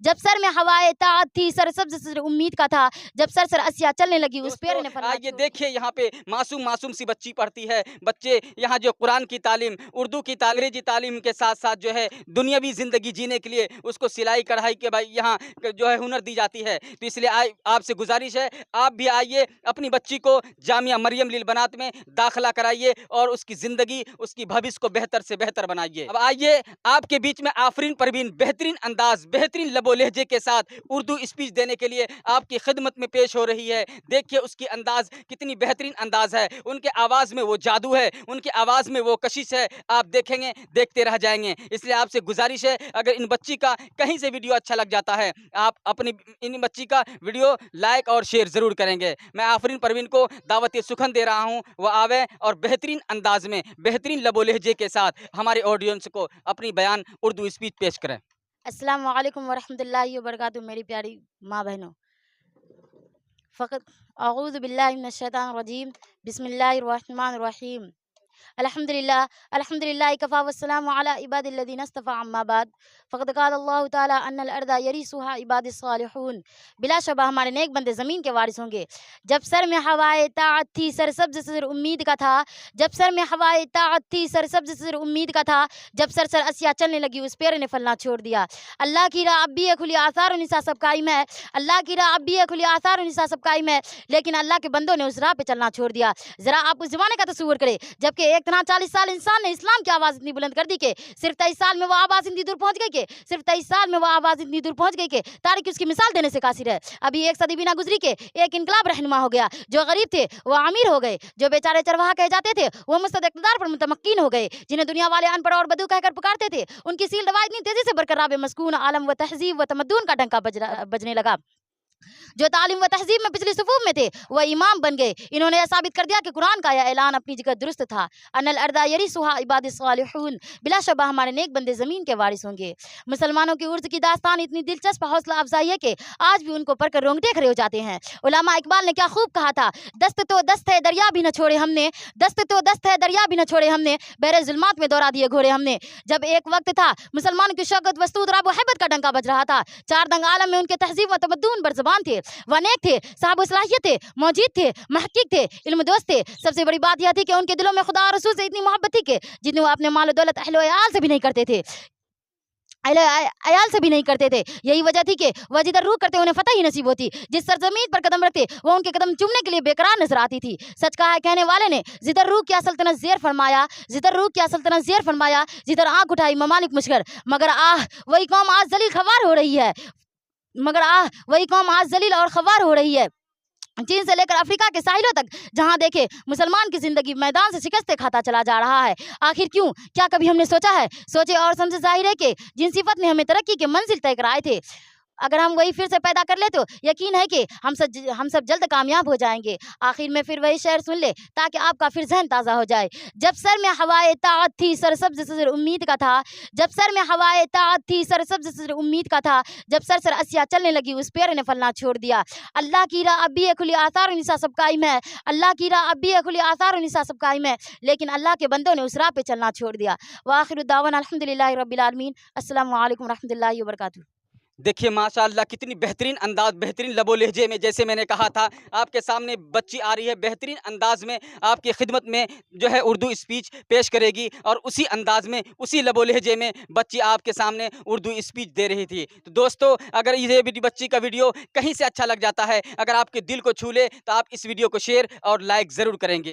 जब सर में हवाए ताअत थी, सरसब्ज़ सर उम्मीद का था, जब सर असिया चलने लगी उस पेड़ ने फलना ये देखिए यहाँ पे मासूम मासूम सी बच्ची पढ़ती है। बच्चे यहाँ जो कुरान की तालीम, उर्दू की अंग्रेजी तालीम के साथ साथ जो है दुनियावी ज़िंदगी जीने के लिए उसको सिलाई कढ़ाई के भाई यहाँ जो है हुनर दी जाती है। तो इसलिए आपसे गुजारिश है, आप भी आइए, अपनी बच्ची को जामिया मरियम लिल बनात में दाखिला कराइए और उसकी ज़िंदगी, उसकी भविष्य को बेहतर से बेहतर बनाइए। अब आइए, आपके बीच में आफरीन परवीन बेहतरीन अंदाज, बेहतरीन लबो लहजे के साथ उर्दू स्पीच देने के लिए आपकी खिदमत में पेश हो रही है। देखिए उसकी अंदाज कितनी बेहतरीन अंदाज है, उनके आवाज़ में वो जादू है, उनकी आवाज़ में वो कशिश है, आप देखेंगे देखते रह जाएंगे। इसलिए आपसे गुजारिश है, अगर इन बच्ची का कहीं से वीडियो अच्छा लग जाता है, आप अपनी इन बच्ची का वीडियो लाइक और शेयर ज़रूर करेंगे। मैं आफरीन परवीन को दावत सुखन दे रहा हूँ, वो आवे और बेहतरीन अंदाज में, बेहतरीन लबो लहजे के साथ हमारे ऑडियंस को अपनी बयान उर्दू स्पीच पेश करें। अस्सलाम वालेकुम वरहमतुल्लाहि वबरकातुहू। मेरी प्यारी माँ बहनों, फ़क़त अऊज़ु बिल्लाहि मिनश शैतानिर रजीम, बिस्मिल्लाहिर रहमानिर रहीम। अल्हम्दुलिल्लाह अल्हम्दुलिल्लाह कफ़ा वस्सलामु अला इबादिल्लज़ीना इस्तफ़ा अम्मा बाद फ़क़द क़ाल अल्लाहु तआला अन्नल अर्दा यरिसुहा इबादिस सालिहून। बिला शबा हमारे नेक बंदे ज़मीन के वारिस होंगे। जब सर में हवाए ताअत थी, सरसब्ज़ सर उम्मीद का था, जब सर में हवाए ताअत थी, सरसब्ज़ सर उम्मीद का था, जब सर असिया चलने लगी उस पेड़ ने फलना छोड़ दिया। अल्लाह की राह अब भी है खुली, आसार निसा सब कायम है। अल्लाह की राह अब भी है खुली, आसार निसा सब कायम है, लेकिन अल्लाह के बंदों ने उस राह पे चलना छोड़ दिया। ज़रा आप उस ज़माने का तस्वुर करें, जबकि एक तना 40 साल इंसान ने इस्लाम की आवाज़ इतनी बुलंद कर दी कि सिर्फ 23 साल में वो आवाज़ इतनी दूर पहुंच गई कि सिर्फ 23 साल में वो आवाज़ इतनी दूर पहुंच गई कि तारीख उसकी मिसाल देने से कासिर है। अभी एक सदी भी ना गुजरी के एक इनकलाब रहनुमा हो गया। जो गरीब थे वो अमीर हो गए, जो बेचारे चरवाहा कहे जाते थे वो मुस्तद इक़्तिदार पर मुतमक्किन हो गए, जिन्हें दुनिया वाले अनपढ़ और बदू कहकर पुकारते थे उनकी सील दवा इतनी तेजी से बरकरार मस्कून आलम व तहजीब व तमद्दुन का डंका बजने लगा। जो तालीम व तहजीब में पिछली सुफूफ में थे वह इमाम बन गए। इन्होंने यह साबित कर दिया कि कुरान का यह ऐलान अपनी जगह दुरुस्त था, अन्नल अर्दा यरिसुहा इबादिस सालिहून। बिला शबा हमारे नेक बंदे ज़मीन के वारिस होंगे। मुसलमानों की उर्ज़ की दास्तान इतनी दिलचस्प हौसला अफजाई है कि आज भी उनको पढ़कर रोंगटे खड़े हो जाते हैं। उलमा इकबाल ने क्या खूब कहा था, दस्त तो दस्त है दरिया भी न छोड़े हमने, दस्त तो दस्त है दरिया भी न छोड़े हमने, बहरे जुल्मात में दौड़ा दिए घोड़े हमने। जब एक वक्त था मुसलमानों की शौकत वस्तूद रब व हैबत का डंका बज रहा था, चार दंग आलम में उनके तहजीब व तमद्दुन बरज़बान थे, वनेक थे, साहब सलाहियत थे, मौजूद थे, महक़क़ थे, इल्म दोस्त थे। सबसे बड़ी बात यह थी कि उनके दिलों में खुदा और रसूल से इतनी मोहब्बत थी कि जितनी वो अपने माल दौलत अहल अयाल से भी नहीं करते थे, अयाल से भी नहीं करते थे। यही वजह थी कि वह जिधर रूह करते उन्हें फतह ही नसीब होती, जिस सरजमीन पर कदम रखते वो उनके कदम चूमने के लिए बेकरार नजर आती थी। सच कहा है कहने वाले ने, जिधर रूह क्या सल्तनत ज़ेर फरमाया, जिधर रूह क्या सल्तनत ज़ेर फरमाया, जिधर आँख उठाई ममालिक मुश्किल, मगर आह वही कौम आज जलील खवार हो रही है, मगर आह वही कौम आज जलील और खवार हो रही है। चीन से लेकर अफ्रीका के साहिलों तक जहां देखे मुसलमान की जिंदगी मैदान से शिकस्तें खाता चला जा रहा है। आखिर क्यों? क्या कभी हमने सोचा है? सोचे और समझे जाहिर है कि जिन सिफत ने हमें तरक्की के मंजिल तय कराए थे, अगर हम वही फिर से पैदा कर ले तो यकीन है कि हम सब जल्द कामयाब हो जाएंगे। आखिर में फिर वही शेर सुन ले ताकि आपका फिर जहन ताज़ा हो जाए। जब सर में हवाए ताअत थी, सरसब्ज़ सर उम्मीद का था, जब सर में हवाए ताअत थी, सरसब्ज़ सर उम्मीद का था, जब सर असिया चलने लगी उस पेड़ ने फलना छोड़ दिया। अल्लाह की राह अब भी है खुली, आसार निसा सब कायम है। अल्लाह की राह अब भी है खुली, आसार निसा सब कायम है, लेकिन अल्लाह के बंदों ने उस राह पे चलना छोड़ दिया। व आखिरु दावाना अल्हम्दुलिल्लाहि रब्बिल आलमीन। अस्सलामु अलैकुम रहमतुल्लाहि व बरकातुहू। देखिए माशाअल्लाह कितनी बेहतरीन अंदाज, बेहतरीन लबो लहजे में, जैसे मैंने कहा था आपके सामने बच्ची आ रही है, बेहतरीन अंदाज में आपकी खिदमत में जो है उर्दू स्पीच पेश करेगी और उसी अंदाज में, उसी लबो लहजे में बच्ची आपके सामने उर्दू स्पीच दे रही थी। तो दोस्तों, अगर ये बच्ची का वीडियो कहीं से अच्छा लग जाता है, अगर आपके दिल को छू ले, तो आप इस वीडियो को शेयर और लाइक ज़रूर करेंगे।